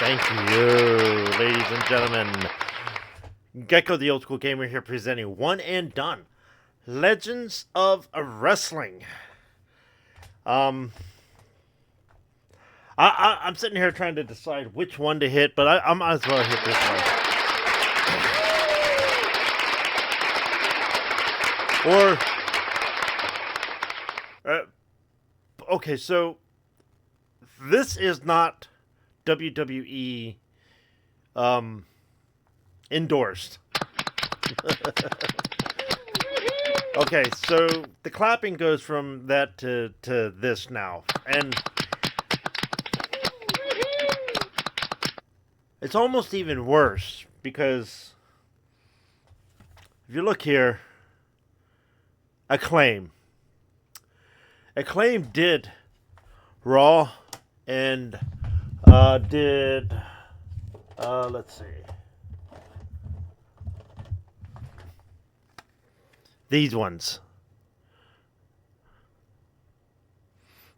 Thank you, ladies and gentlemen. Gecko, the old school gamer here, presenting One and Done, Legends of Wrestling. I'm sitting here trying to decide which one to hit, but I might as well hit this one. Okay, so this is not WWE endorsed. Okay, so the clapping goes from that to this now. And it's almost even worse because if you look here, Acclaim did Raw and let's see, these ones.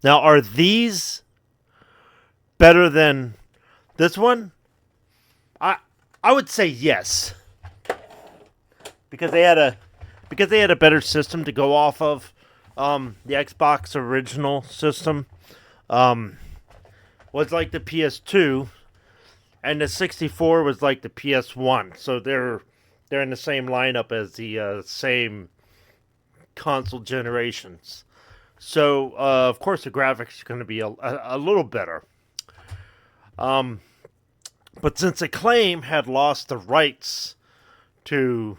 Now, are these better than this one? I would say yes, because they had a better system to go off of. The Xbox original system was like the PS2, and the 64 was like the PS1. So they're in the same lineup as the same console generations. So of course the graphics are going to be a little better. But since Acclaim had lost the rights to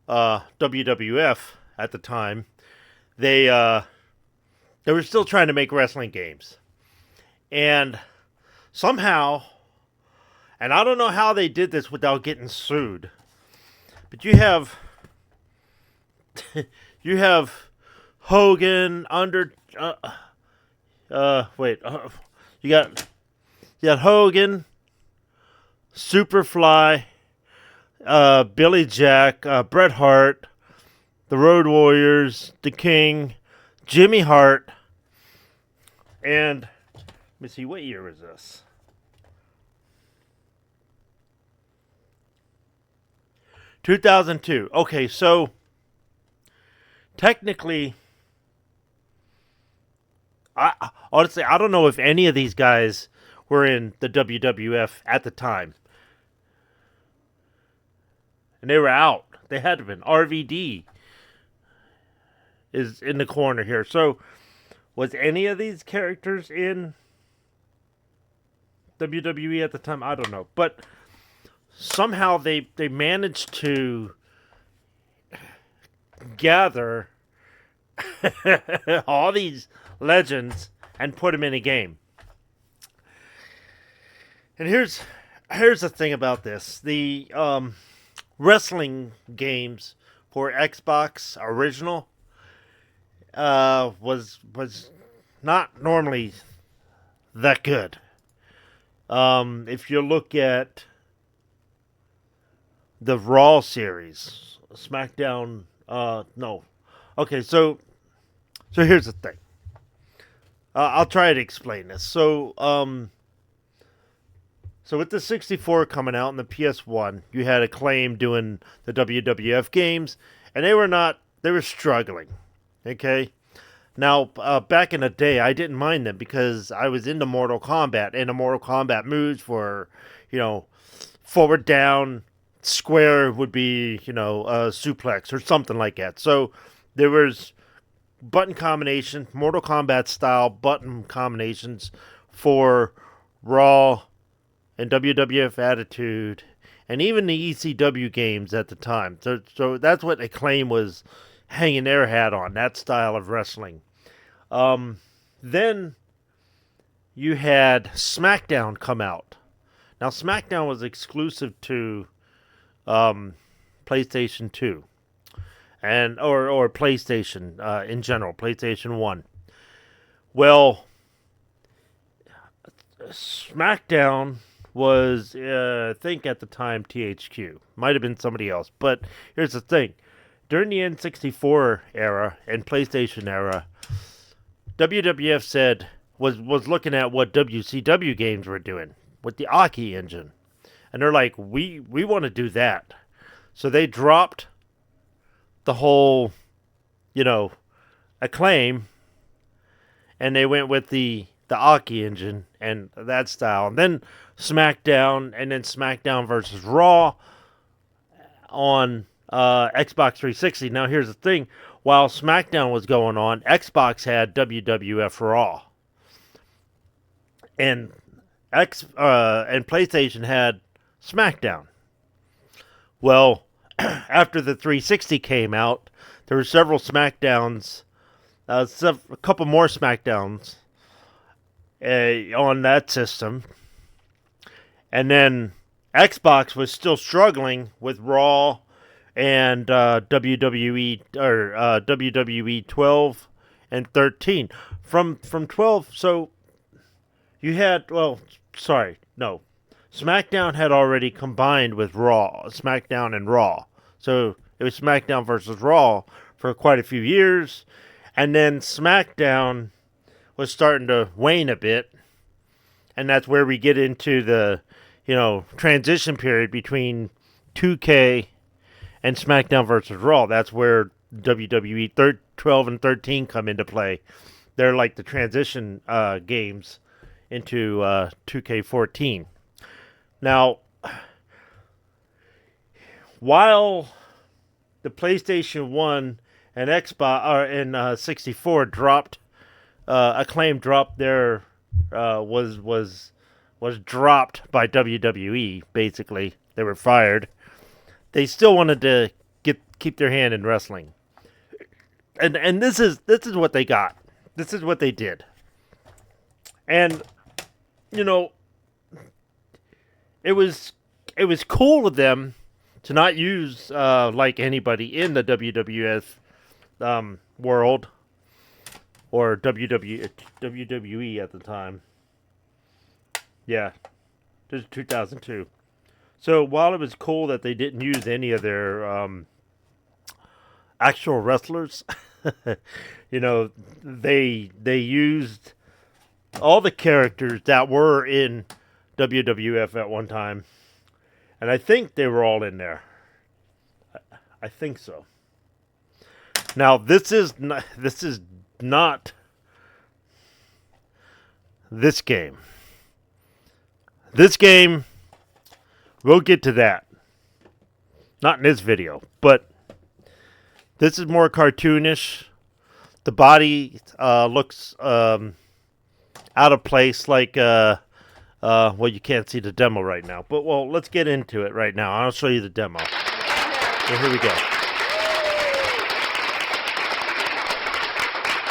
WWF at the time, they were still trying to make wrestling games. And somehow, and I don't know how they did this without getting sued, but you have Hogan, you got Hogan, Superfly, Billy Jack, Bret Hart, the Road Warriors, The King, Jimmy Hart, and let me see, what year was this? 2002. Okay, so technically, honestly, I don't know if any of these guys were in the WWF at the time. And they were out. They had to have been. RVD is in the corner here. So, was any of these characters in WWE at the time? I don't know. But somehow they managed to gather all these legends and put them in a game. And here's the thing about this. The wrestling games for Xbox original was not normally that good. If you look at the Raw series, SmackDown, no. Okay, so here's the thing. I'll try to explain this. So with the 64 coming out and the PS1, you had Acclaim doing the WWF games, and they were struggling. Okay? Now, back in the day, I didn't mind them because I was into Mortal Kombat, and the Mortal Kombat moves were, you know, forward down, square would be, a suplex or something like that. So there was button combination, Mortal Kombat style button combinations for Raw and WWF Attitude, and even the ECW games at the time. So that's what Acclaim was hanging their hat on, that style of wrestling. Then you had SmackDown come out. Now, SmackDown was exclusive to PlayStation 2 or PlayStation in general, PlayStation 1. Well, SmackDown was, I think at the time, THQ. Might have been somebody else. But here's the thing. During the N64 era and PlayStation era, WWF was looking at what WCW games were doing with the Aki engine. And they're like, we want to do that. So they dropped the whole, Acclaim, and they went with the Aki engine and that style. And then SmackDown, and then SmackDown versus Raw on Xbox 360. Now, here's the thing. While SmackDown was going on, Xbox had WWF Raw. And and PlayStation had SmackDown. Well, after the 360 came out, there were several SmackDowns, a couple more SmackDowns on that system. And then Xbox was still struggling with Raw and WWE or WWE 12 and 13. From 12, so you had SmackDown had already combined with Raw, SmackDown and Raw. So it was SmackDown versus Raw for quite a few years, and then SmackDown was starting to wane a bit, and that's where we get into the transition period between 2K and SmackDown versus Raw. That's where WWE 12 and 13 come into play. They're like the transition games into 2K14. Now, while the PlayStation 1 and Xbox and 64 dropped, Acclaim dropped their was dropped by WWE. Basically, they were fired. They still wanted to keep their hand in wrestling, and this is what they got. This is what they did, and it was cool of them to not use like anybody in the WWF world or WWE at the time. Yeah, this is 2002. So while it was cool that they didn't use any of their actual wrestlers, they used all the characters that were in WWF at one time, and I think they were all in there. I think so. Now this is not this game. This game, we'll get to that. Not in this video, but this is more cartoonish. The body looks out of place, like well, you can't see the demo right now, but let's get into it right now. I'll show you the demo. So here we go.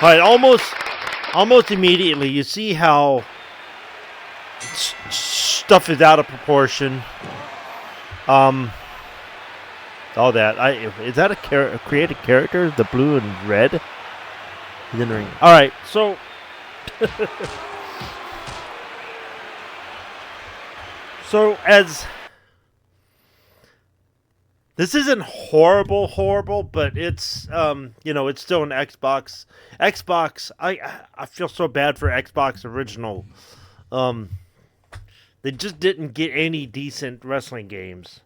All right, almost immediately, you see how stuff is out of proportion. All that. Is that a created character? The blue and red? He's in the ring. All right, so so as This isn't horrible, but it's it's still an Xbox. I feel so bad for Xbox original. Um, they just didn't get any decent wrestling games.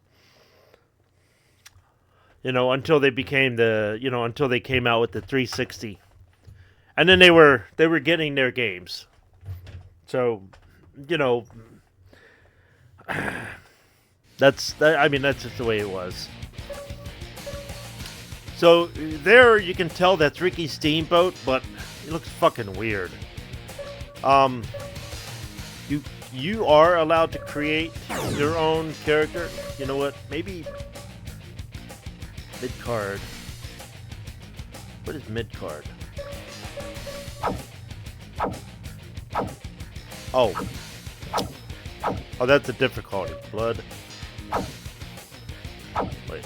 Until they became until they came out with the 360, and then they were getting their games. So, you know, I mean, that's just the way it was. So there you can tell that's Ricky Steamboat, but it looks fucking weird. Um, you are allowed to create your own character. You know what? Maybe mid card. What is mid card? Oh, that's a difficulty. Blood. Wait.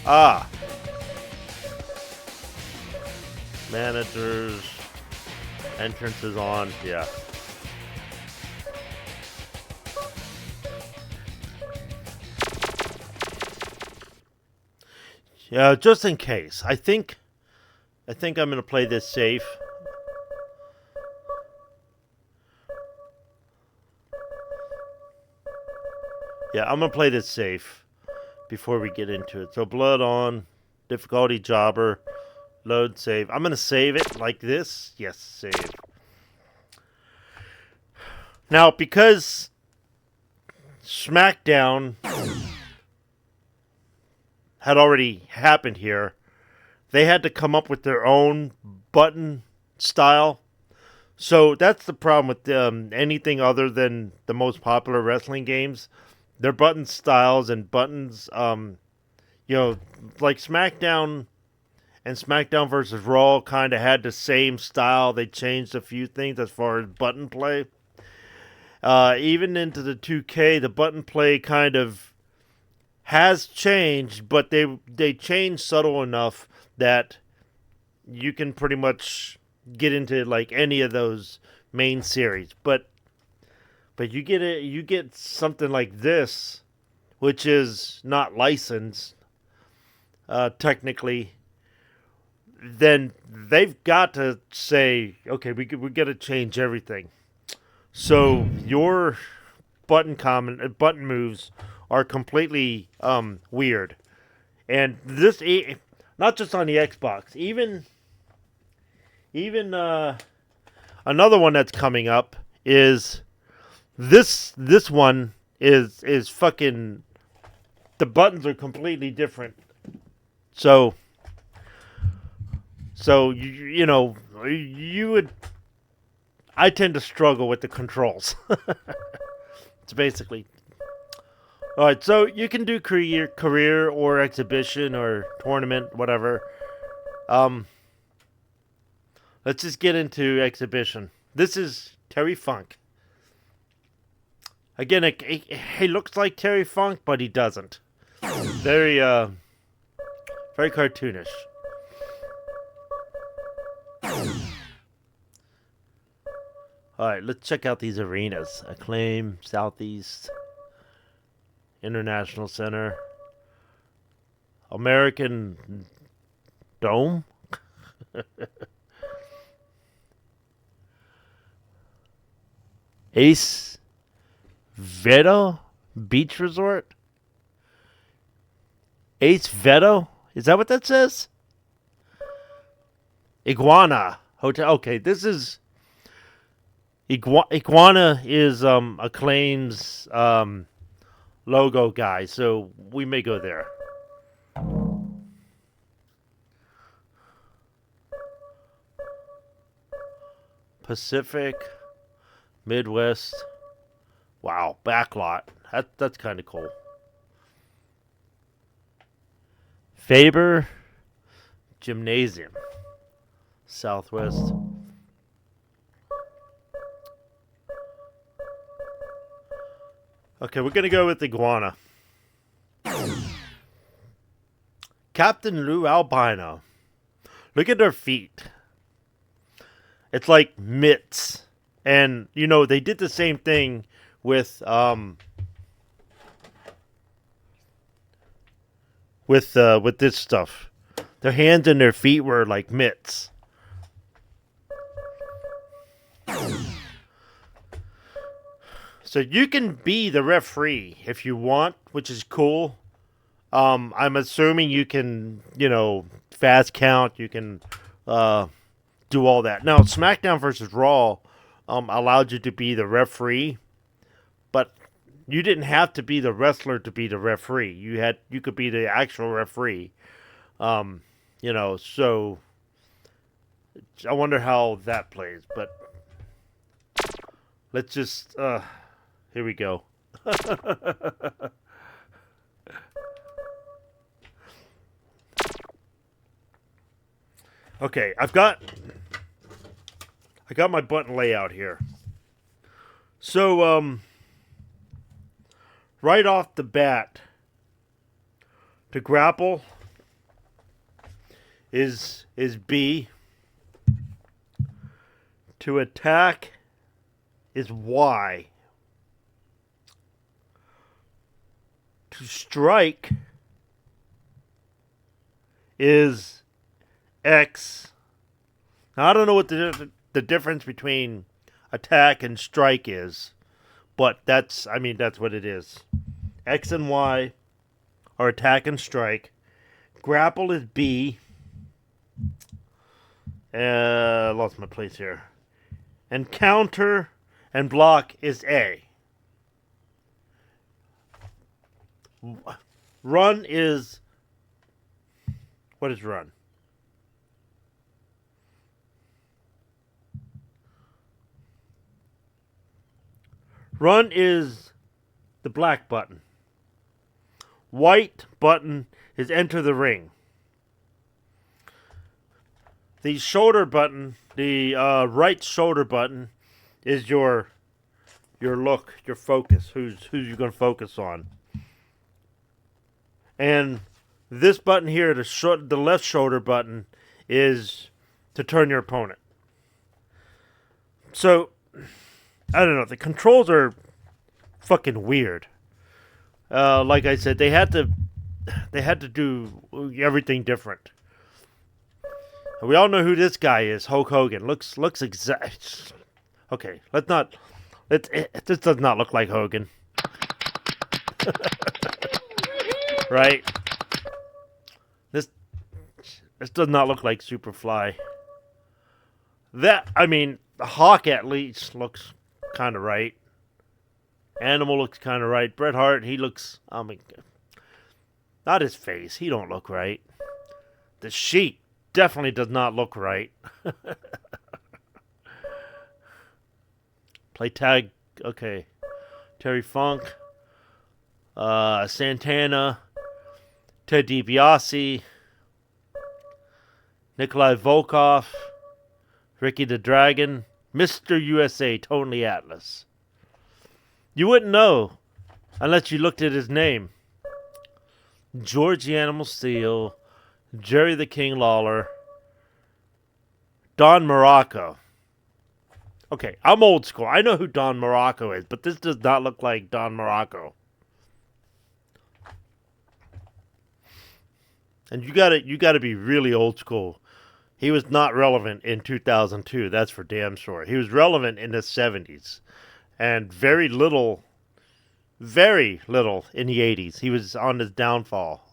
Ah. Managers. Entrances on. Yeah. Yeah, just in case. I think I'm gonna play this safe. Yeah, I'm gonna play this safe before we get into it. So blood on, difficulty jobber, load save. I'm gonna save it like this. Yes, save. Now, because SmackDown had already happened here, they had to come up with their own button style. So that's the problem with anything other than the most popular wrestling games. Their button styles and buttons, like SmackDown and SmackDown versus Raw kind of had the same style. They changed a few things as far as button play. Even into the 2K, the button play kind of has changed, but they changed subtle enough that you can pretty much get into like any of those main series. But you get something like this, which is not licensed technically. Then they've got to say, okay, we got to change everything. So your button moves are completely weird, and this not just on the Xbox, even another one that's coming up is this one is fucking, the buttons are completely different. So you would, I tend to struggle with the controls. It's basically all right. So you can do career or exhibition or tournament, whatever. Um, let's just get into exhibition. This is Terry Funk. Again, he looks like Terry Funk, but he doesn't. Very very cartoonish. Alright, let's check out these arenas. Acclaim, Southeast, International Center, American Dome. Ace Veto Beach Resort. Ace Veto? Is that what that says? Iguana Hotel. Okay, this is Iguana is Acclaim's logo guy, so we may go there. Pacific, Midwest. Wow, backlot. That's kind of cool. Faber Gymnasium, Southwest. Okay, we're going to go with Iguana. Captain Lou Albino. Look at their feet. It's like mitts. And, you know, they did the same thing with with this stuff. Their hands and their feet were like mitts. So you can be the referee if you want, which is cool. I'm assuming you can, you know, fast count. You can do all that. Now, SmackDown versus Raw allowed you to be the referee, but you didn't have to be the wrestler to be the referee. You could be the actual referee. You know, so I wonder how that plays. But let's just here we go. Okay, I got my button layout here. So right off the bat, to grapple is B. To attack is Y. To strike is X. Now, I don't know what the difference between attack and strike is, but that's what it is. X and Y are attack and strike. Grapple is B. Lost my place here. And counter and block is A. Run is... What is run? Run is the black button. White button is enter the ring. The shoulder button, the right shoulder button, is your look, your focus. Who's you going to focus on? And this button here, the left shoulder button, is to turn your opponent. So, I don't know. The controls are fucking weird. Like I said, they had to do everything different. We all know who this guy is, Hulk Hogan. Looks exact. Okay, this does not look like Hogan. Right? This does not look like Superfly. The Hawk at least looks kind of right. Animal looks kind of right. Bret Hart, he looks, not his face. He don't look right. The Sheik definitely does not look right. Play tag. Okay. Terry Funk. Santana. Ted DiBiase. Nikolai Volkov. Ricky the Dragon. Mr. USA, Tony Atlas. You wouldn't know unless you looked at his name. George the Animal Steel. Jerry the King Lawler. Don Morocco. Okay, I'm old school. I know who Don Morocco is, but this does not look like Don Morocco. And you gotta be really old school. He was not relevant in 2002, that's for damn sure. He was relevant in the 70s. And very little in the 80s. He was on his downfall.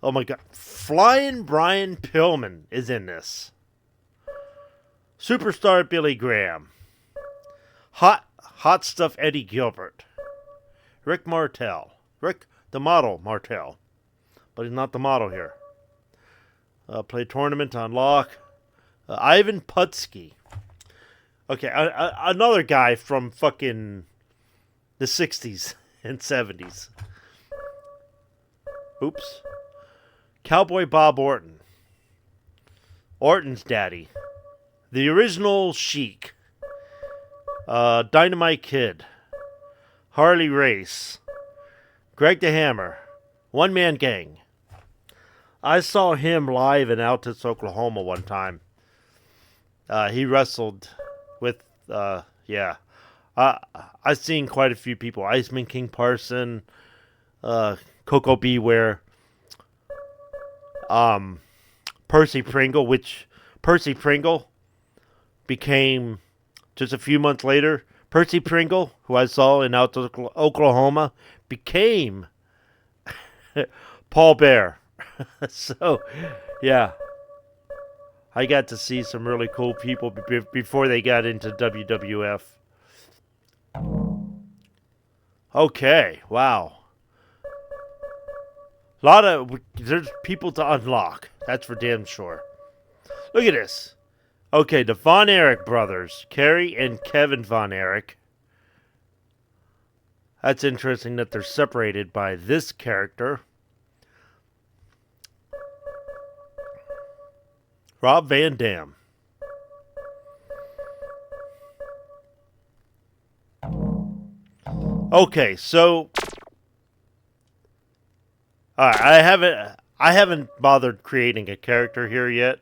Oh my god. Flying Brian Pillman is in this. Superstar Billy Graham. Hot Stuff Eddie Gilbert. Rick Martel. Rick the Model Martel. But he's not the model here. Play tournament on lock. Ivan Putski. Okay, another guy from fucking the 60s and 70s. Oops. Cowboy Bob Orton. Orton's daddy. The original Sheik. Dynamite Kid. Harley Race. Greg the Hammer. One Man Gang. I saw him live in Altus, Oklahoma one time. He wrestled with, yeah. I've seen quite a few people. Iceman King Parson, Coco Beware, um, Percy Pringle, which Percy Pringle became just a few months later. Percy Pringle, who I saw in Oklahoma, became Paul Bear. So, yeah, I got to see some really cool people before they got into WWF. Okay, wow. There's people to unlock. That's for damn sure. Look at this. Okay, the Von Erich brothers, Kerry and Kevin Von Erich. That's interesting that they're separated by this character. Rob Van Dam. Okay, so I haven't bothered creating a character here yet.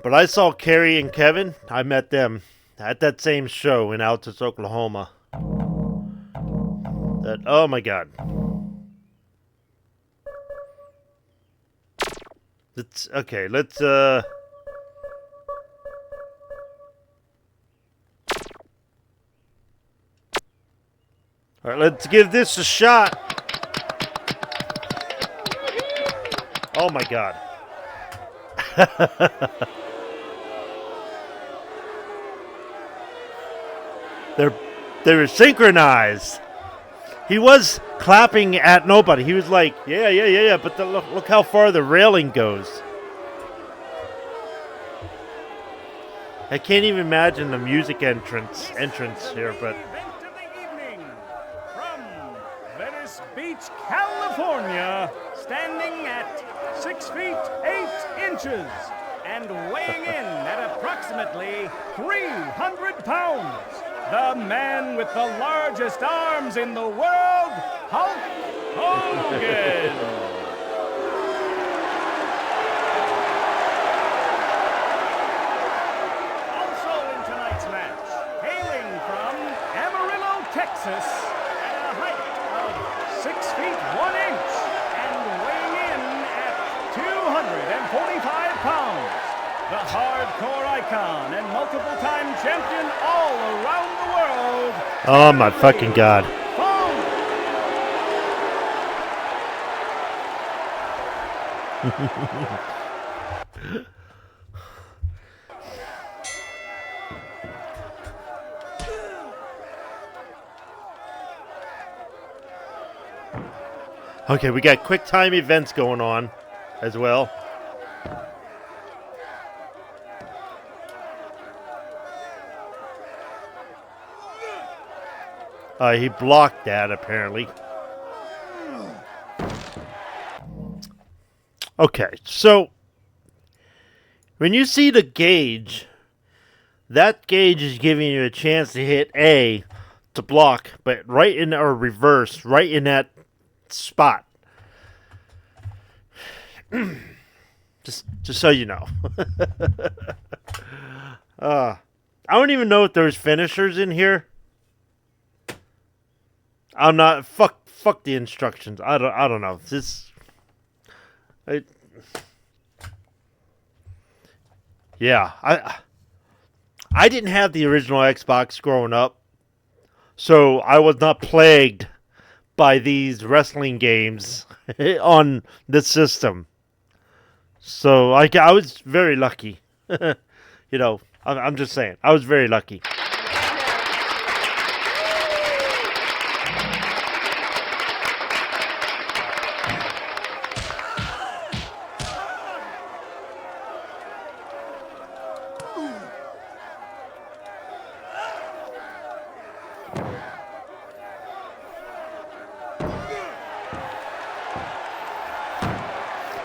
But I saw Kerry and Kevin. I met them at that same show in Altus, Oklahoma. Oh my god. Let's Alright, let's give this a shot. Oh my god. They were synchronized. He was clapping at nobody. He was like, yeah. But look how far the railing goes. I can't even imagine the music entrance here, but. From Venice Beach, California, standing at 6 feet 8 inches and weighing in at approximately 300 pounds. The man with the largest arms in the world, Hulk Hogan. Also in tonight's match, hailing from Amarillo, Texas, at a height of 6 feet 1 inch and weighing in at 245 pounds. The hardcore icon and multiple-time champion all around the world. Oh my fucking god. Okay, we got quick time events going on as well. He blocked that, apparently. Okay, so when you see the gauge, that gauge is giving you a chance to hit A to block, but right in or reverse, right in that spot. just so you know. I don't even know if there's finishers in here. I'm not fuck the instructions. I don't know. I didn't have the original Xbox growing up, so I was not plagued by these wrestling games on the system. So I was very lucky. You know, I'm just saying, I was very lucky.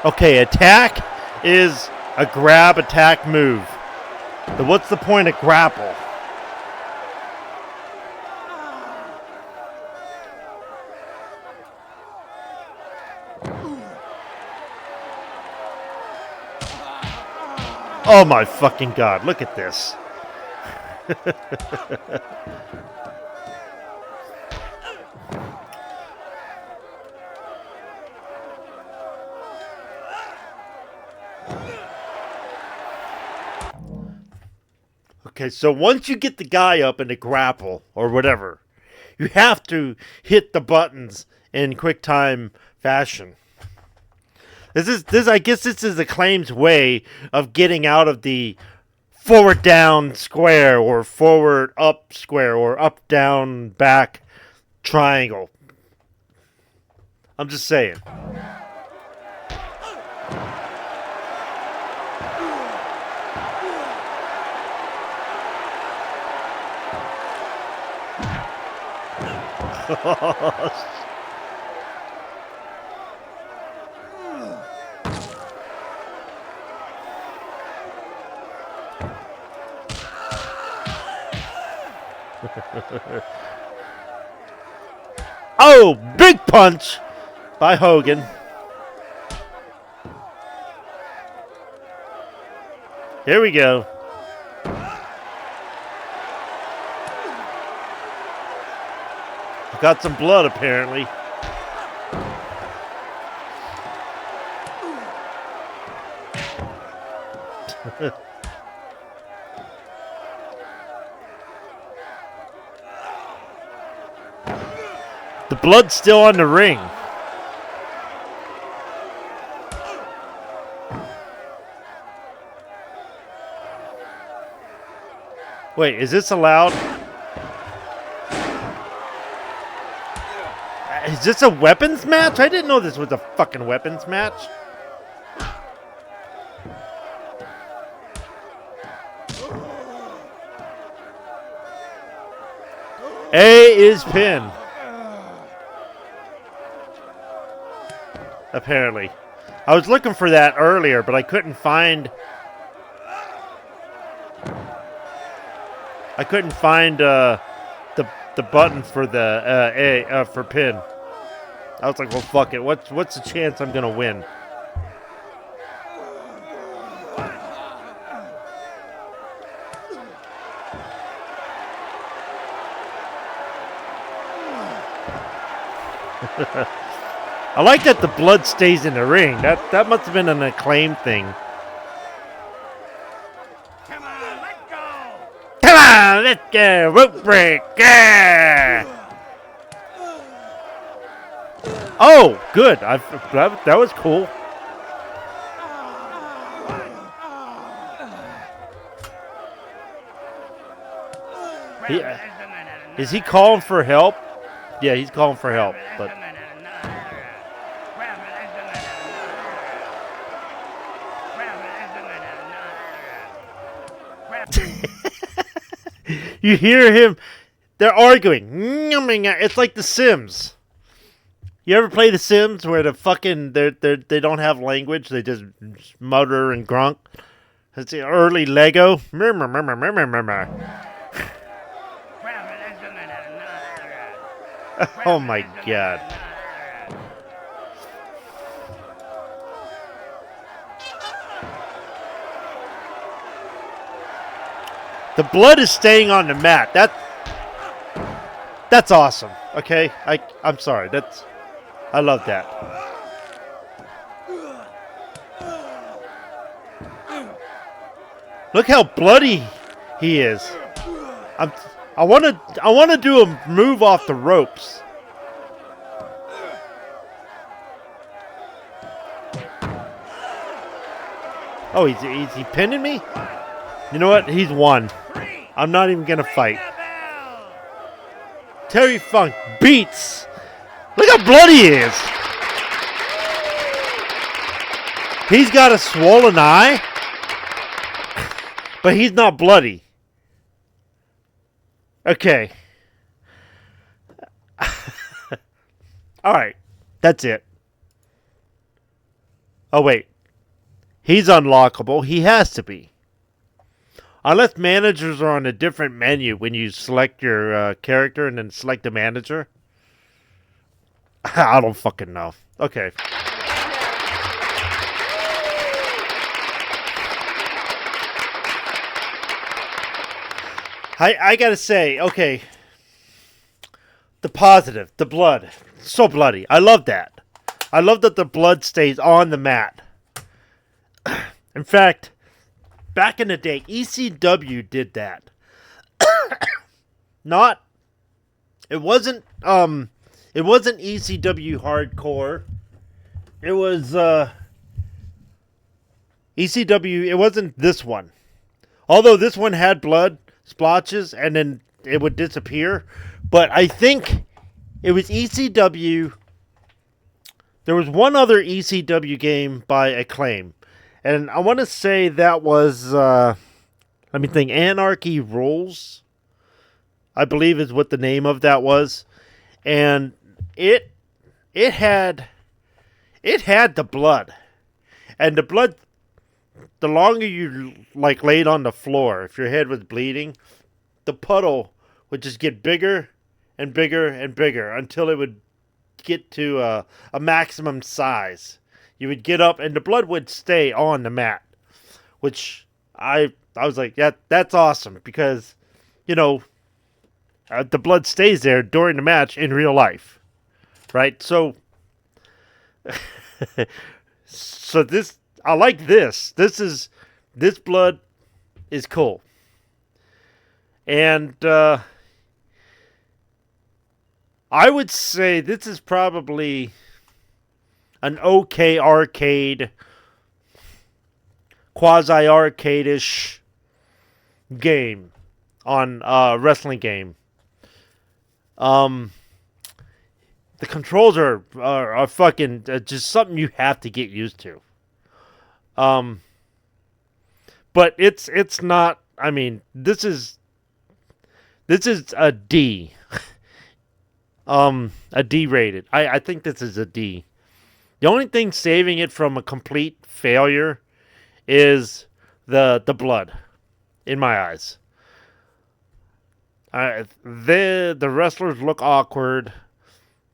Okay, attack is a grab attack move. What's the point of grapple? Oh my fucking god, look at this. Okay, so once you get the guy up in the grapple or whatever, you have to hit the buttons in quick time fashion. I guess this is Acclaim's way of getting out of the forward down square or forward up square or up down back triangle. I'm just saying. Oh, big punch by Hogan. Here we go. Got some blood apparently. The blood's still on the ring. Wait, is this allowed? Is this a weapons match? I didn't know this was a fucking weapons match. A is pin. Apparently. I was looking for that earlier, but I couldn't find... the button for the for pin. I was like, well, fuck it. What's the chance I'm gonna win? I like that the blood stays in the ring. That must have been an Acclaim thing. Come on, let go! Come on, let's go! Rope break! Yeah! Oh, good. That was cool. Is he calling for help? Yeah, he's calling for help, but... You hear him, they're arguing. It's like The Sims. You ever play The Sims where the fucking, they don't have language, they just mutter and grunk? It's the early Lego. Oh my god. The blood is staying on the mat. That's awesome. Okay? I'm sorry. I love that. Look how bloody he is. I want to do a move off the ropes. Oh, is he pinning me? You know what? He's won. I'm not even going to fight. Terry Funk beats. Look how bloody he is. He's got a swollen eye. But he's not bloody. Okay. Alright. That's it. Oh, wait. He's unlockable. He has to be. Unless managers are on a different menu when you select your character and then select the manager. I don't fucking know. Okay. I gotta say, okay, the positive, the blood, so bloody. I love that. I love that the blood stays on the mat. In fact, back in the day, ECW did that. Not, it wasn't ECW hardcore. It was ECW. It wasn't this one. Although this one had blood splotches and then it would disappear. But I think it was ECW. There was one other ECW game by Acclaim. And I want to say that was, let me think, Anarchy Rules, I believe is what the name of that was. And it had the blood. And the blood, the longer you like laid on the floor, if your head was bleeding, the puddle would just get bigger and bigger and bigger until it would get to a maximum size. You would get up and the blood would stay on the mat, which I was like, yeah, that's awesome because, you know, the blood stays there during the match in real life, right? So, so this, I like this. This blood is cool. And I would say this is probably an okay arcade, quasi-arcade-ish game on wrestling game. The controls are fucking just something you have to get used to. But it's not. I mean, this is a D. A D rated. I think this is a D. The only thing saving it from a complete failure is the blood, in my eyes. The wrestlers look awkward.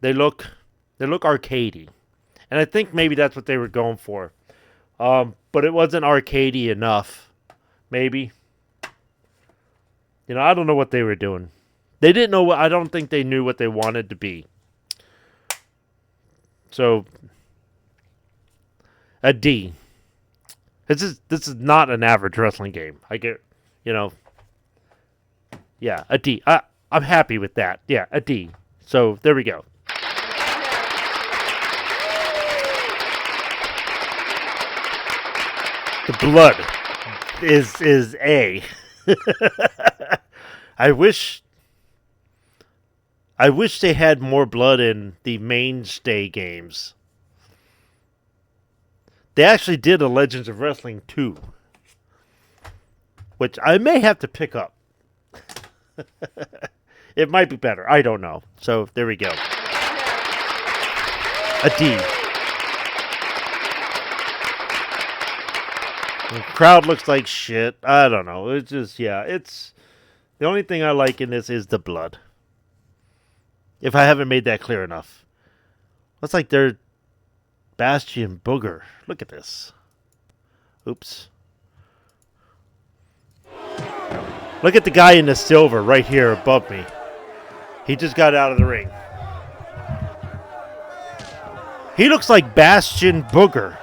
They look arcadey, and I think maybe that's what they were going for. But it wasn't arcadey enough. Maybe. You know, I don't know what they were doing. They didn't know. I don't think they knew what they wanted to be. So, a D. This is not an average wrestling game. I get, you know. Yeah, a D. I'm happy with that. Yeah, a D. So there we go. The blood is A. I wish they had more blood in the mainstay games. They actually did a Legends of Wrestling 2, which I may have to pick up. It might be better. I don't know. So there we go. A D. The crowd looks like shit. I don't know. It's just, yeah. It's the only thing I like in this is the blood. If I haven't made that clear enough. Looks like they're Bastion Booger. Look at this. Oops. Look at the guy in the silver right here above me. He just got out of the ring. He looks like Bastion Booger.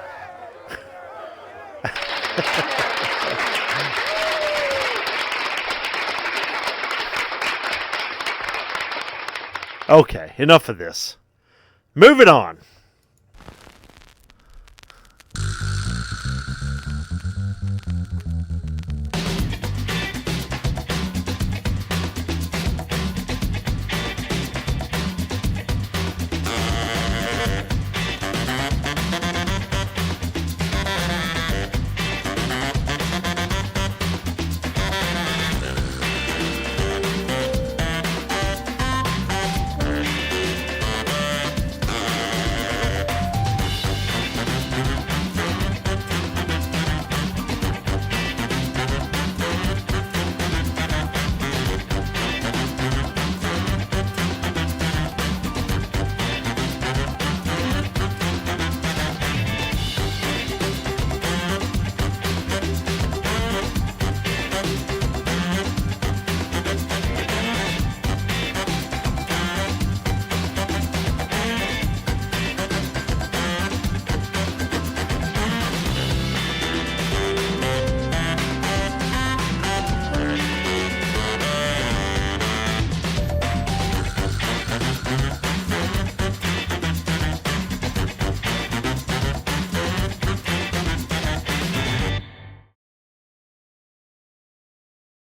Okay, enough of this. Moving on.